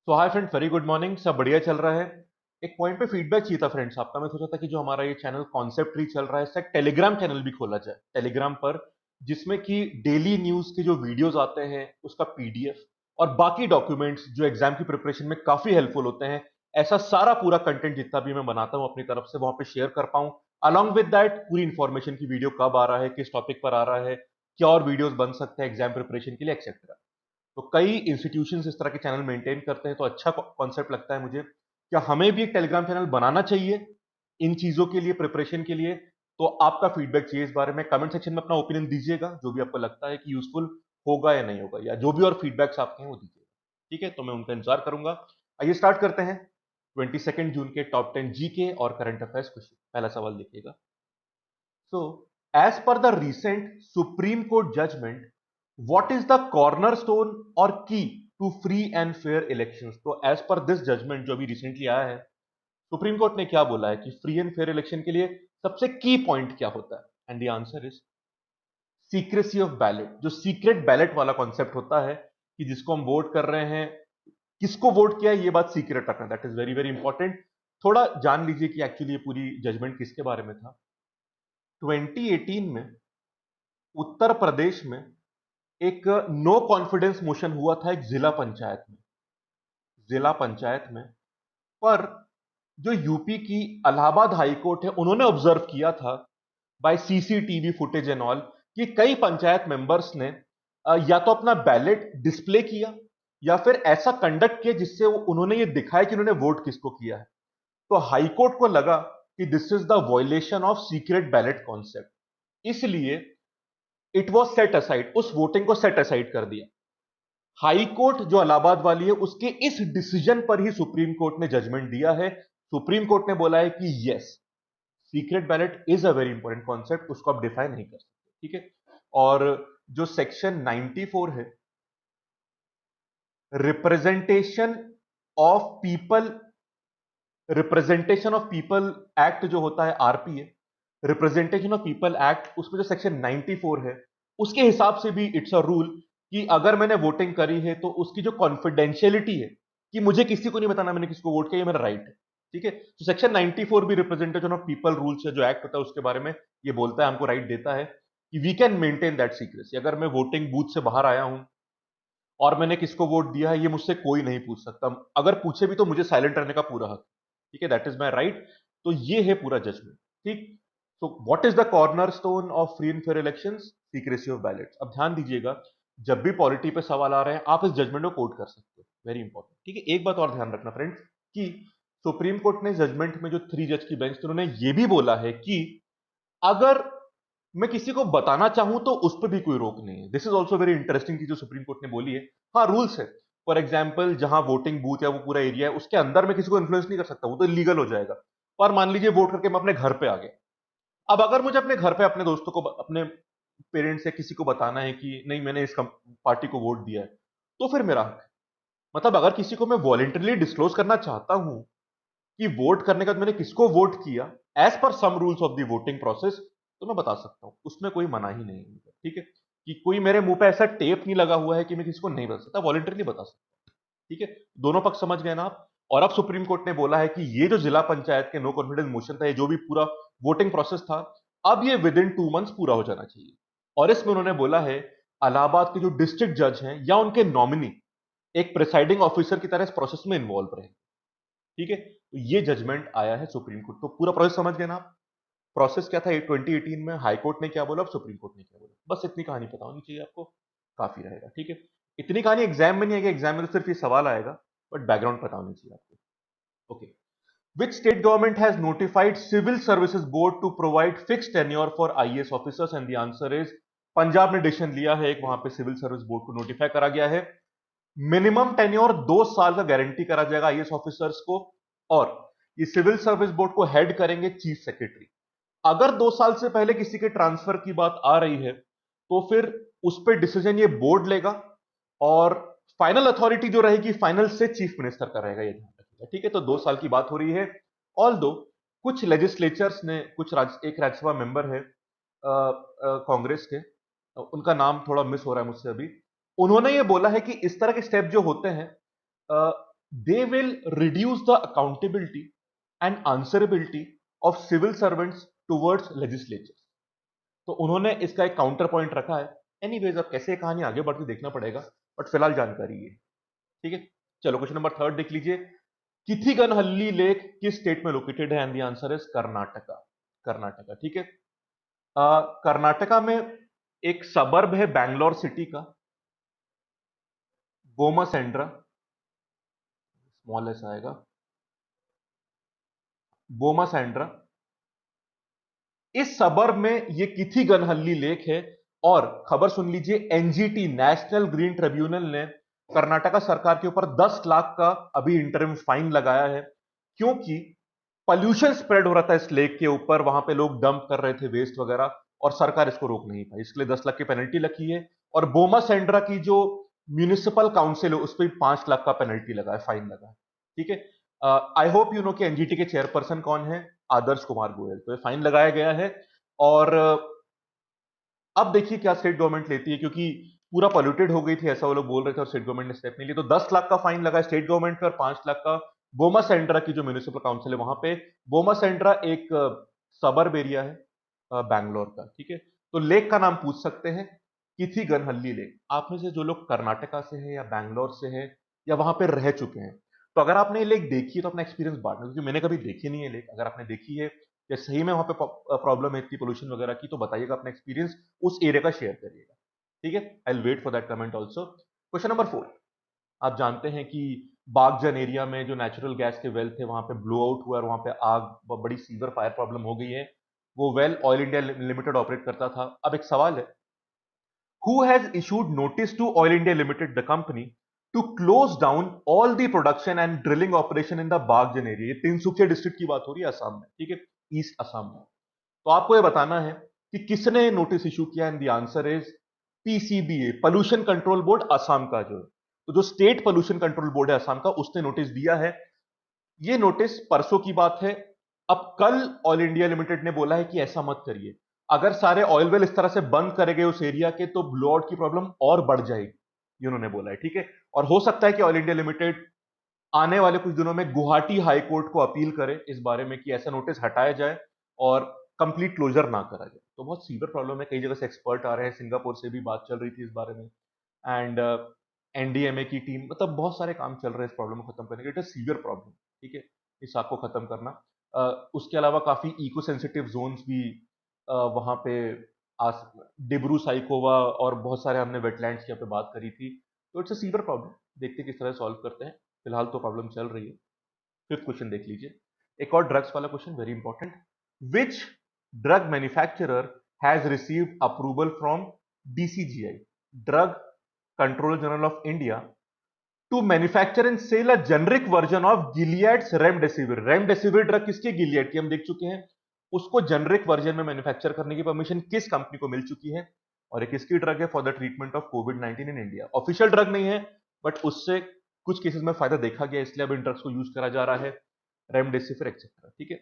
सो hi friends, very good morning. सब बढ़िया चल रहा है। एक पॉइंट पे फीडबैक चाहिए था फ्रेंड्स आपका। मैं सोचा था कि जो हमारा ये चैनल कॉन्सेप्ट ट्री चल रहा है, इसका टेलीग्राम चैनल भी खोला जाए टेलीग्राम पर, जिसमें कि डेली न्यूज के जो वीडियोस आते हैं उसका पीडीएफ और बाकी डॉक्यूमेंट्स जो एग्जाम की प्रिपरेशन में काफी हेल्पफुल होते हैं, ऐसा सारा पूरा कंटेंट जितना भी मैं बनाता हूं अपनी तरफ से वहां पे शेयर कर पाऊं। अलॉन्ग विद दैट पूरी इंफॉर्मेशन की वीडियो कब आ रहा है, किस टॉपिक पर आ रहा है, क्या और वीडियोस बन सकते हैं एग्जाम प्रिपरेशन के लिए, एक्सेट्रा। तो कई इंस्टीट्यूशंस इस तरह के चैनल मेंटेन करते हैं, तो अच्छा कॉन्सेप्ट लगता है मुझे। क्या हमें भी एक टेलीग्राम चैनल बनाना चाहिए इन चीजों के लिए, प्रिपरेशन के लिए? तो आपका फीडबैक चाहिए इस बारे में। कमेंट सेक्शन में अपना ओपिनियन दीजिएगा, जो भी आपको लगता है कि यूजफुल होगा या नहीं होगा, या जो भी और फीडबैक्स आपके हैं वो दीजिएगा। ठीक है, तो मैं उनका इंतजार करूंगा। आइए स्टार्ट करते हैं 22 जून के टॉप 10 जीके और करंट अफेयर्स क्वेश्चन। पहला सवाल देखिएगा। So, as per the recent Supreme Court judgment, what is the cornerstone or key to free and fair elections? तो as per this judgment जो अभी रिसेंटली आया है, सुप्रीम कोर्ट ने क्या बोला है कि फ्री एंड फेयर इलेक्शन के लिए सबसे की पॉइंट क्या होता है? And the answer is secrecy of ballot. जो सीक्रेट बैलेट वाला कॉन्सेप्ट होता है कि जिसको हम वोट कर रहे हैं, किसको वोट किया है, ये बात सीक्रेट रखना, that is very very important. थोड़ा जान लीजिए कि एक्चुअली ये पूरी जजमेंट किसके बारे में था। 2018 में उत्तर प्रदेश में एक नो कॉन्फिडेंस मोशन हुआ था, एक जिला पंचायत में। पर जो यूपी की इलाहाबाद हाई कोर्ट है, उन्होंने ऑब्जर्व किया था by CCTV footage and all कि कई पंचायत मेंबर्स ने या तो अपना बैलेट डिस्प्ले किया या फिर ऐसा कंडक्ट किया जिससे उन्होंने ये दिखाया कि उन्होंने वोट किसको किया है। तो हाई कोर्ट को लगा कि this is the violation of secret ballot concept, इसलिए इट वॉज सेट असाइड, उस वोटिंग को सेट असाइड कर दिया। हाई कोर्ट जो इलाहाबाद वाली है, उसके इस डिसीजन पर ही सुप्रीम कोर्ट ने जजमेंट दिया है। सुप्रीम कोर्ट ने बोला है कि yes, secret ballot is a very important concept, उसको आप डिफाइन नहीं कर सकते। ठीक है। और जो सेक्शन 94 है, representation of people representation of people act जो होता है, RPA, representation of people act, उसमें जो सेक्शन 94 है, उसके हिसाब से भी इट्स अ रूल कि अगर मैंने वोटिंग करी है तो उसकी जो कॉन्फिडेंशियलिटी है कि मुझे किसी को नहीं बताना मैंने किसको वोट किया, ये मेरा राइट है। ठीक है। तो सेक्शन 94 भी रिप्रेजेंटेशन ऑफ पीपल रूल्स है, जो एक्ट होता है उसके बारे में ये बोलता है, हमको राइट देता है कि we can maintain that secrecy. अगर मैं वोटिंग बूथ से बाहर आया हूं और मैंने किसको वोट दिया है, ये मुझसे कोई नहीं पूछ सकता। अगर पूछे भी तो मुझे साइलेंट रहने का पूरा हक। ठीक है, दैट इज माई राइट। तो ये है पूरा जजमेंट। ठीक। तो what is the corner stone of free and fair elections? Secrecy of ballets. अब ध्यान दीजिएगा, जब भी पॉलिटी पे सवाल आ रहे हैं आप इस जजमेंट को कोट कर सकते हो, वेरी इंपॉर्टेंट। ठीक है। एक बात और ध्यान रखना फ्रेंड्स कि सुप्रीम कोर्ट ने जजमेंट में जो 3 जज की बेंच थी, उन्होंने ये भी बोला है कि अगर मैं किसी को बताना चाहूं तो उस पर भी कोई रोक नहीं है। This is also very interesting चीज जो सुप्रीम कोर्ट ने बोली है। हाँ, रूल्स है। फॉर एग्जाम्पल, जहां वोटिंग बूथ या वो पूरा एरिया है उसके अंदर मैं किसी को इन्फ्लुएंस नहीं कर सकता, वो तो इलीगल हो जाएगा। पर मान लीजिए वोट करके मैं अपने घर पे आ गया। अब अगर मुझे अपने घर पे अपने दोस्तों को, अपने पेरेंट्स या किसी को बताना है कि नहीं मैंने इस पार्टी को वोट दिया है, तो फिर मेरा हक है। मतलब अगर किसी को मैं वॉलेंटरली डिस्क्लोज करना चाहता हूं कि वोट करने के बाद मैंने किसको वोट किया as per some rules of the voting process, तो मैं बता सकता हूं, उसमें कोई मना ही नहीं है मुझे। ठीक है। कि कोई मेरे मुंह पे ऐसा टेप नहीं लगा हुआ है कि मैं किसी को नहीं बता सकता, वॉलेंटरली बता सकता। ठीक है। दोनों पक्ष समझ गए ना आप? और अब सुप्रीम कोर्ट ने बोला है कि ये जो जिला पंचायत के नो कॉन्फिडेंस मोशन था, ये जो भी पूरा वोटिंग प्रोसेस था, अब ये विद इन 2 मंथ्स पूरा हो जाना चाहिए। और इसमें उन्होंने बोला है इलाहाबाद के जो डिस्ट्रिक्ट जज हैं या उनके नॉमिनी एक प्रिसाइडिंग ऑफिसर की तरह इस प्रोसेस में इन्वॉल्व रहे। ठीक है। तो ये जजमेंट आया है सुप्रीम कोर्ट। तो पूरा प्रोसेस समझ गए ना आप? प्रोसेस क्या था 2018 में, हाई कोर्ट ने क्या बोला, अब सुप्रीम कोर्ट ने क्या बोला, बस इतनी कहानी पता होनी चाहिए आपको, काफी रहेगा। ठीक है। इतनी कहानी एग्जाम में नहीं आएगी, एग्जाम में तो सिर्फ ये सवाल आएगा, बट बैकग्राउंड पता होनी चाहिए आपको। Okay. Which state government has notified civil services board to provide fix tenure for IAS officers? And the answer is Punjab ने डिसीजन लिया है, एक वहां पे सिविल सर्विस बोर्ड को नोटिफाई करा गया है। मिनिमम टेन्योर 2 साल का गारंटी करा जाएगा आईएएस ऑफिसर्स को, और ये सिविल सर्विस बोर्ड को हेड करेंगे चीफ सेक्रेटरी। अगर 2 साल से पहले किसी के ट्रांसफर की बात आ रही है तो फिर उस पर डिसीजन ये बोर्ड लेगा, और फाइनल अथॉरिटी जो रहेगी फाइनल से चीफ मिनिस्टर का रहेगा, ये ध्यान रखिएगा। ठीक है। तो 2 साल की बात हो रही है। ऑल दो कुछ लेजिस्लेचर्स ने, एक राज्यसभा मेंबर है कांग्रेस के, उनका नाम थोड़ा मिस हो रहा है मुझसे अभी, उन्होंने ये बोला है कि इस तरह के स्टेप जो होते हैं, they will reduce the accountability and answerability of civil servants towards legislatures. तो उन्होंने इसका एक काउंटर पॉइंट रखा है। एनीवेज, अब कैसे कहानी आगे बढ़ती देखना पड़ेगा, बट फिलहाल जानकारी ये, ठीक है। चलो क्वेश्चन नंबर 3 देख लीजिए। किथिगनहल्ली लेक किस स्टेट में लोकेटेड है? And the answer is Karnataka. Karnataka, ठीक है। कर्नाटका में एक सबर्ब है बैंगलोर सिटी का, बोमासेंड्रा, स्मॉल एस आएगा, बोमासेंड्रा। इस सबर्ब में ये किथिगनहल्ली लेक है। और खबर सुन लीजिए, एनजीटी नेशनल ग्रीन ट्रिब्यूनल ने कर्नाटका सरकार के ऊपर 10 लाख का अभी इंटरिम फाइन लगाया है, क्योंकि पॉल्यूशन स्प्रेड हो रहा था इस लेक के ऊपर, वहां पे लोग डंप कर रहे थे वेस्ट वगैरह, और सरकार इसको रोक नहीं पाई, इसलिए 10 लाख की पेनल्टी लगी है। और बोमा सेंड्रा की जो म्यूनिसिपल काउंसिल है उस पर 5 लाख का पेनल्टी लगा है, फाइन लगा है, ठीक है। आई होप यू नो कि एनजीटी के चेयरपर्सन कौन है? आदर्श कुमार गोयल। तो ये फाइन लगाया गया है। और अब देखिए क्या स्टेट गवर्नमेंट लेती है, क्योंकि पूरा पॉल्यूटेड हो गई थी ऐसा वो लोग बोल रहे थे, और स्टेट गवर्नमेंट ने स्टेप नहीं लिया। तो 10 लाख का फाइन लगा स्टेट गवर्नमेंट पे और 5 लाख का बोमा सेंड्रा की जो म्यूनिसिपल काउंसिल है वहां पे। बोमा सेंड्रा एक सबर्ब एरिया है बैंगलोर का, ठीक है। तो लेक का नाम पूछ सकते हैं, किथिगनहल्ली लेक। आप में से जो लोग कर्नाटका से है या बैंगलोर से है या वहां पे रह चुके हैं, तो अगर आपने ये लेक देखी है तो अपना एक्सपीरियंस बांटना, क्योंकि मैंने कभी देखी नहीं है लेक। अगर आपने देखी है या सही में वहां पे प्रॉब्लम है इतनी पोल्यूशन वगैरह की, तो बताइएगा अपना एक्सपीरियंस, उस एरिया का शेयर करिएगा, ठीक है। I will wait for that comment also. Question number 4। आप जानते हैं कि बागजन एरिया में जो नेचुरल गैस के वेल थे वहां पे ब्लो आउट हुआ और वहां पे आग, बड़ी सीवियर फायर प्रॉब्लम हो गई है। वो well oil India limited operate करता था। अब एक सवाल है, who has issued notice to Oil India Limited, the company, to close down all the production and drilling operation in the Bagjan area? ये तिनसुकिया डिस्ट्रिक्ट की बात हो रही है असम में, ठीक है, ईस्ट असम में। तो आपको ये बताना है कि किसने नोटिस इशू किया, and the answer is PCBA, pollution control board Assam का जो है। तो जो स्टेट पोल्यूशन कंट्रोल बोर्ड है असम का, उसने नोटिस दिया है। ये नोटिस परसों की बात है। अब कल ऑयल इंडिया लिमिटेड ने बोला है कि ऐसा मत करिए, अगर सारे ऑयल वेल इस तरह से बंद करेंगे उस एरिया के तो ब्लो आउट की प्रॉब्लम और बढ़ जाएगी, ये उन्होंने बोला है, ठीक है। और हो सकता है कि ऑयल इंडिया लिमिटेड आने वाले कुछ दिनों में गुवाहाटी हाई कोर्ट को अपील करे इस बारे में कि ऐसा नोटिस हटाया जाए और कंप्लीट क्लोजर ना करा जाए। तो बहुत सीवियर प्रॉब्लम है, कई जगह से एक्सपर्ट आ रहे हैं, सिंगापुर से भी बात चल रही थी इस बारे में, एंड एनडीएमए की टीम, मतलब बहुत सारे काम चल रहे हैं इस प्रॉब्लम को खत्म करने के। इट इज सीवियर प्रॉब्लम, ठीक है, इस आग को खत्म करना। उसके अलावा काफी इको सेंसिटिव जोन्स भी वहां पे आस, डिब्रू साइकोवा और बहुत सारे हमने वेटलैंड्स की यहाँ पे बात करी थी। तो इट्स अ सीवियर प्रॉब्लम, देखते किस तरह सॉल्व करते हैं। फिलहाल तो प्रॉब्लम चल रही है। फिफ्थ क्वेश्चन देख लीजिए, एक और ड्रग्स वाला question, very important. Which drug manufacturer has received approval from DCGI, drug controller general of India, to manufacture and sale a generic version of Gilead's remdesivir. Remdesivir drug किसकी? Gilead की, हम देख चुके हैं। उसको जेनरिक वर्जन में manufacture करने की परमिशन किस कंपनी को मिल चुकी है? और एक किसकी ड्रग है for the treatment of covid in India? Official drug नहीं है, बट उससे कुछ केसेस में फायदा देखा गया, इसलिए अब इन ड्रग्स को यूज करा जा रहा है, रेमडेसिविर एक्सेट्रा, ठीक है।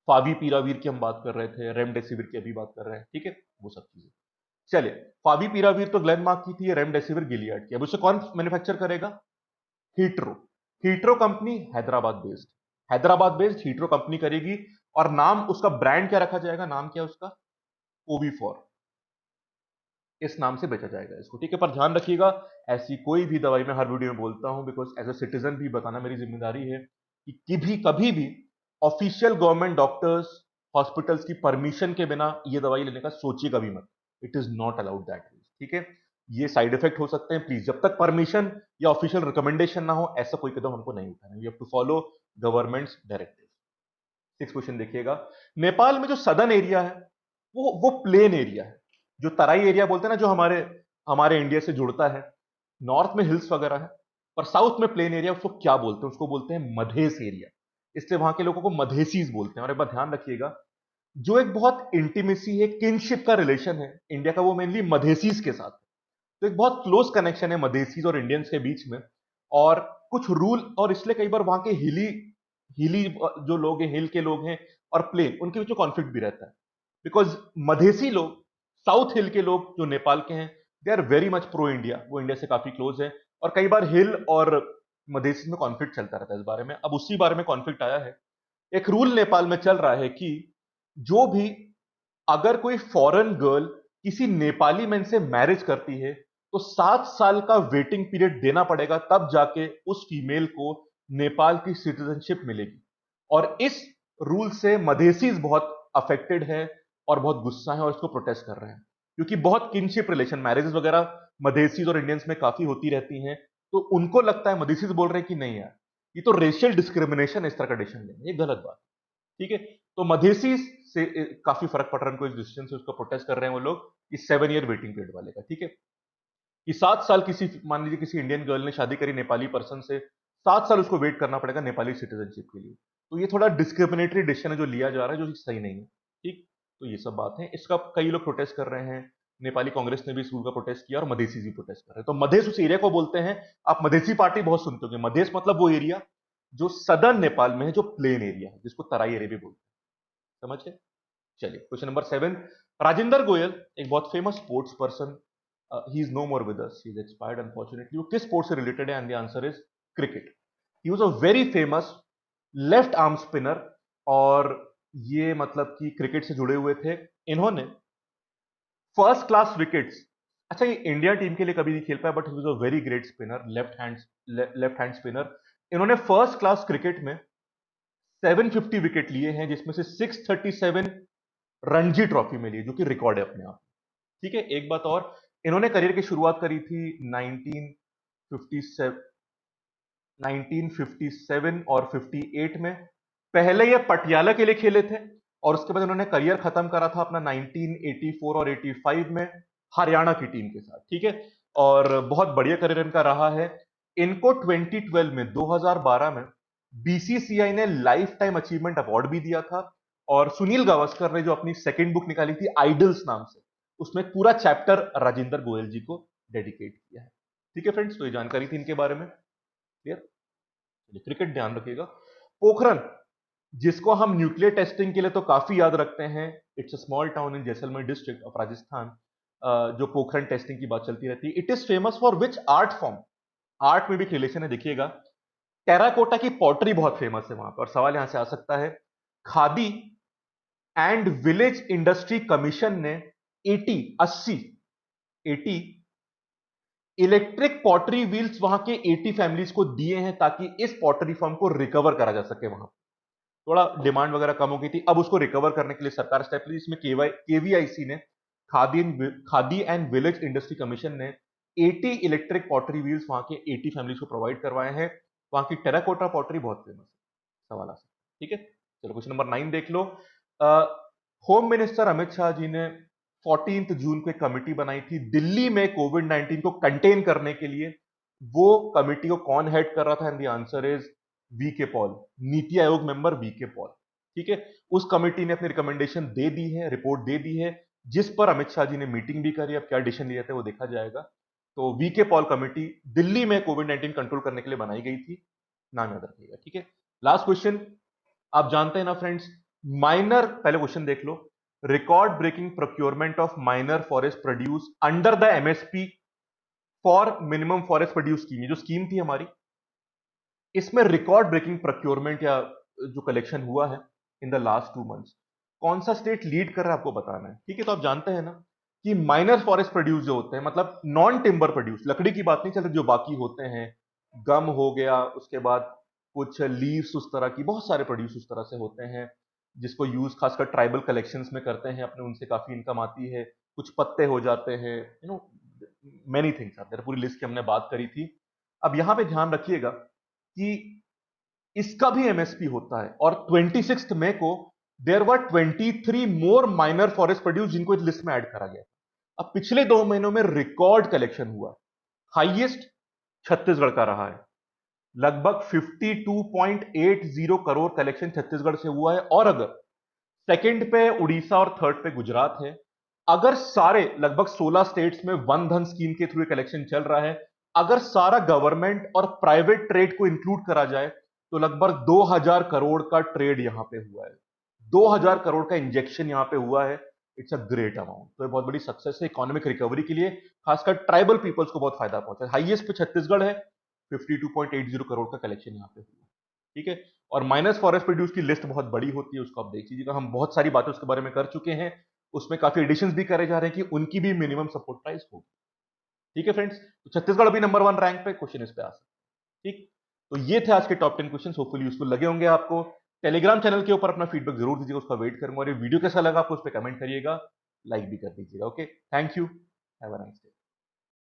फाविपीरावीर की हम बात कर रहे थे, रेमडेसिविर की अभी बात कर रहे हैं, ठीक है, वो सब चीजें। चलिए, फाविपीरावीर तो ग्लेनमार्क की थी, रेमडेसिविर गिलियड की। अब उसे कौन मैन्युफैक्चर करेगा? Hetero. Hetero company Hyderabad based, Hyderabad based hetero company करेगी। और नाम उसका, ब्रांड क्या रखा जाएगा? नाम क्या है उसका? कोविफॉर, इस नाम से बेचा जाएगा इसको, ठीक है। पर ध्यान रखिएगा, ऐसी कोई भी दवाई, मैं हर वीडियो में बोलता हूं, बिकॉज एज अ सिटीजन भी बताना मेरी जिम्मेदारी है, कि कभी भी ऑफिशियल गवर्नमेंट डॉक्टर्स, हॉस्पिटल्स की परमिशन के बिना ये दवाई लेने का सोचिएगा भी मत। It is not allowed that, ठीक है। ये साइड इफेक्ट हो सकते हैं, प्लीज जब तक परमिशन या ऑफिशियल रिकमेंडेशन ना हो, ऐसा कोई कदम हमको नहीं उठाना। You have to follow government's directive. Six question देखिएगा, नेपाल में जो सदर्न एरिया है वो प्लेन एरिया है, जो तराई एरिया बोलते हैं ना, जो हमारे हमारे इंडिया से जुड़ता है। नॉर्थ में हिल्स वगैरह है, पर साउथ में प्लेन एरिया, उसको क्या बोलते हैं? उसको बोलते हैं मधेस एरिया, इसलिए वहां के लोगों को मधेसीज बोलते हैं। और एक बार ध्यान रखिएगा, जो एक बहुत इंटीमेसी है, किनशिप का रिलेशन है इंडिया का, वो मेनली मधेसीज के साथ है। तो एक बहुत क्लोज कनेक्शन है मधेसीज और इंडियंस के बीच में। और कुछ रूल, और इसलिए कई बार वहां के हिली हिली जो लोग हैं, हिल के लोग हैं, और प्लेन, उनके बीच में कॉन्फ्लिक्ट भी रहता है, बिकॉज मधेसी लोग, साउथ हिल के लोग जो नेपाल के हैं, they are very much pro India, वो इंडिया से काफी क्लोज है। और कई बार हिल और मधेसी में कॉन्फ्लिक्ट चलता रहता है इस बारे में। अब उसी बारे में कॉन्फ्लिक्ट आया है। एक रूल नेपाल में चल रहा है कि जो भी अगर कोई फॉरेन गर्ल किसी नेपाली मैन से मैरिज करती है तो 7 साल का वेटिंग पीरियड देना पड़ेगा, तब जाके उस फीमेल को नेपाल की सिटीजनशिप मिलेगी। और इस रूल से मधेसीज बहुत अफेक्टेड है और बहुत गुस्सा है और इसको प्रोटेस्ट कर रहे हैं, क्योंकि बहुत किनशिप रिलेशन मैरिजेस वगैरह मधेसीज और इंडियंस में काफी होती रहती हैं। तो उनको लगता है, मधेसीज बोल रहे हैं कि नहीं यार, ये तो रेशियल डिस्क्रिमिनेशन है इस तरह का डिसीजन लेना, ये गलत बात। ठीक है, तो मधेसी से काफी फर्क पड़ रहा है उनको इस डिसीजन से, उसका प्रोटेस्ट कर रहे हैं वो लोग इस 7 ईयर वेटिंग पीरियड वाले का। ठीक है, कि 7 साल किसी, मान लीजिए किसी इंडियन गर्ल ने शादी करी नेपाली पर्सन से, 7 साल उसको वेट करना पड़ेगा नेपाली सिटीजनशिप के लिए। तो ये थोड़ा डिस्क्रिमिनेटरी डिसीजन है जो लिया जा रहा है, जो सही नहीं है। ठीक, तो ये सब बात है। इसका कई लोग प्रोटेस्ट कर रहे हैं, नेपाली कांग्रेस ने भी इस रूल का प्रोटेस्ट किया और मधेसी भी प्रोटेस्ट कर रहे हैं। तो मधेस उस एरिया को बोलते हैं, आप मधेसी पार्टी बहुत सुनते होंगे। मधेस मतलब वो एरिया जो सदर्न नेपाल में है, जो प्लेन एरिया है, जिसको तराई एरिया भी बोलते हैं। समझ गए? चलिए, क्वेश्चन नंबर 7। राजेंद्र गोयल एक बहुत famous sports person, he is no more with us, he is expired unfortunately. वो किस स्पोर्ट से रिलेटेड है? And the answer is cricket. He was a very famous left arm spinner, और ये मतलब कि क्रिकेट से जुड़े हुए थे। इन्होंने फर्स्ट क्लास विकेट्स, अच्छा ये इंडिया टीम के लिए कभी नहीं खेल पाया, but he was a very great spinner, left hand spinner. इन्होंने फर्स्ट क्लास क्रिकेट में 750 विकेट लिए हैं, जिसमें से 637 रणजी ट्रॉफी में लिए, जो कि रिकॉर्ड है अपने आप। ठीक है, एक बात और, इन्होंने करियर की शुरुआत करी थी 1957 1957 और 58 में। पहले ये पटियाला के लिए खेले थे, और उसके बाद इन्होंने करियर खत्म करा था अपना 1984 और 85 में हरियाणा की टीम के साथ। ठीक है, और बहुत बढ़िया करियर इनका रहा है। इनको 2012 में 2012 में बीसीसीआई ने लाइफ टाइम अचीवमेंट अवार्ड भी दिया था, और सुनील गावस्कर ने जो अपनी सेकंड बुक निकाली थी आइडल्स नाम से, उसमें पूरा चैप्टर राजेंद्र गोयल जी को डेडिकेट किया है। ठीक है फ्रेंड्स, तो ये जानकारी थी इनके बारे में। क्लियर? क्रिकेट ध्यान रखिएगा। पोखरन, जिसको हम न्यूक्लियर टेस्टिंग के लिए तो काफी याद रखते हैं, it's a small town in Jaisalmer district of Rajasthan. जो पोखरन टेस्टिंग की बात चलती रहती है, it is famous for which art form? Art में भी रिलेशन है, देखिएगा। टेराकोटा की पॉटरी बहुत फेमस है वहां पर, और सवाल यहां से आ सकता है, khadi and village industry commission ने 80 इलेक्ट्रिक पॉटरी व्हील्स वहां के 80 फैमिलीज को दिए हैं, ताकि इस पॉटरी फॉर्म को रिकवर करा जा सके। वहां थोड़ा डिमांड वगैरह कम हो गई थी, अब उसको रिकवर करने के लिए सरकार स्टेप ली, जिसमें केवीआईसी ने, khadi and village industry commission ने 80 इलेक्ट्रिक पॉटरी व्हील्स वहां के 80 फैमिलीज को प्रोवाइड करवाए हैं। वहां की टेराकोटा पॉटरी बहुत फेमस है। सवाल आ सकता है। ठीक है, चलो क्वेश्चन नंबर 9 देख लो। होम मिनिस्टर अमित शाह जी ने 14 जून को एक कमिटी बनाई थी दिल्ली में कोविड-19 को कंटेन करने के लिए। वो कमिटी को कौन हेड कर रहा था? And the answer is V K Paul, NITI Aayog member we K Paul. ठीक है, उस कमिटी ने अपनी रिकमेंडेशन दे दी है, रिपोर्ट दे दी है, जिस पर अमित शाह जी ने मीटिंग भी करी। अब क्या डिसीजन लिया था वो देखा जाएगा। तो we K Paul committee Delhi में कोविड-19 कंट्रोल करने के लिए बनाई गई थी, नाम याद रखिएगा। ठीक है, लास्ट क्वेश्चन। आप जानते हैं ना फ्रेंड्स, माइनर, पहले क्वेश्चन देख लो, record breaking procurement of minor forest produce under the MSP for minimum forest produce scheme, ये जो स्कीम थी हमारी, इसमें रिकॉर्ड ब्रेकिंग प्रोक्योरमेंट या जो कलेक्शन हुआ है इन द लास्ट 2 मंथ्स, कौन सा स्टेट लीड कर रहा है आपको बताना है। ठीक है, तो आप जानते हैं ना कि माइनर फॉरेस्ट प्रोड्यूस जो होते हैं, मतलब नॉन टिम्बर प्रोड्यूस, लकड़ी की बात नहीं चल रही, जो बाकी होते हैं, गम हो गया, उसके बाद कुछ लीव्स, उस तरह की बहुत सारे प्रोड्यूस उस तरह से होते हैं, जिसको यूज खासकर ट्राइबल कलेक्शंस में करते हैं अपने, उनसे काफी इनकम आती है। कुछ पत्ते हो जाते हैं, you know, many things are there, पूरी लिस्ट की हमने बात करी थी। अब यहां पे ध्यान रखिएगा कि इसका भी एमएसपी होता है, और 26 मई को there were 23 more minor forest produce, जिनको इस लिस्ट में ऐड करा गया। अब पिछले 2 महीनों में रिकॉर्ड कलेक्शन हुआ, हाईएस्ट छत्तीसगढ़ का रहा है, लगभग 52.80 करोड़ कलेक्शन छत्तीसगढ़ से हुआ है। और अगर सेकंड पे उड़ीसा और थर्ड पे गुजरात है। अगर सारे लगभग 16 स्टेट्स में वन धन स्कीम के थ्रू कलेक्शन चल रहा है, अगर सारा गवर्नमेंट और प्राइवेट ट्रेड को इंक्लूड करा जाए, तो लगभग 2000 करोड़ का ट्रेड यहां पे हुआ है, 2000 करोड़ का इंजेक्शन यहां पे हुआ है। इट्स अ ग्रेट अमाउंट, तो ये बहुत बड़ी सक्सेस है इकोनॉमिक रिकवरी के लिए, खासकर ट्राइबल पीपल्स को बहुत फायदा पहुंचा है। हाईएस्ट पे छत्तीसगढ़ है, 52.80 करोड़ का कलेक्शन यहाँ पे हुआ। ठीक है, और माइनस फॉरेस्ट प्रोड्यूस की लिस्ट बहुत बड़ी होती है, उसको आप देख लीजिएगा। हम बहुत सारी बातें उसके बारे में कर चुके हैं, उसमें काफी एडिशंस भी करे जा रहे हैं कि उनकी भी मिनिमम सपोर्ट प्राइस होगी। ठीक है फ्रेंड्स, तो छत्तीसगढ़ अभी नंबर 1 रैंक पे, क्वेश्चन इस पे आ सकता है। ठीक, तो ये थे आज के टॉप 10 क्वेश्चन, होपफुली यूजफुल लगे होंगे आपको। टेलीग्राम चैनल के ऊपर अपना फीडबैक जरूर दीजिएगा, उसका वेट करूंगा। और ये वीडियो कैसा लगा आपको उस पर कमेंट करिएगा, लाइक भी कर दीजिएगा। Okay, thank you, have a nice day.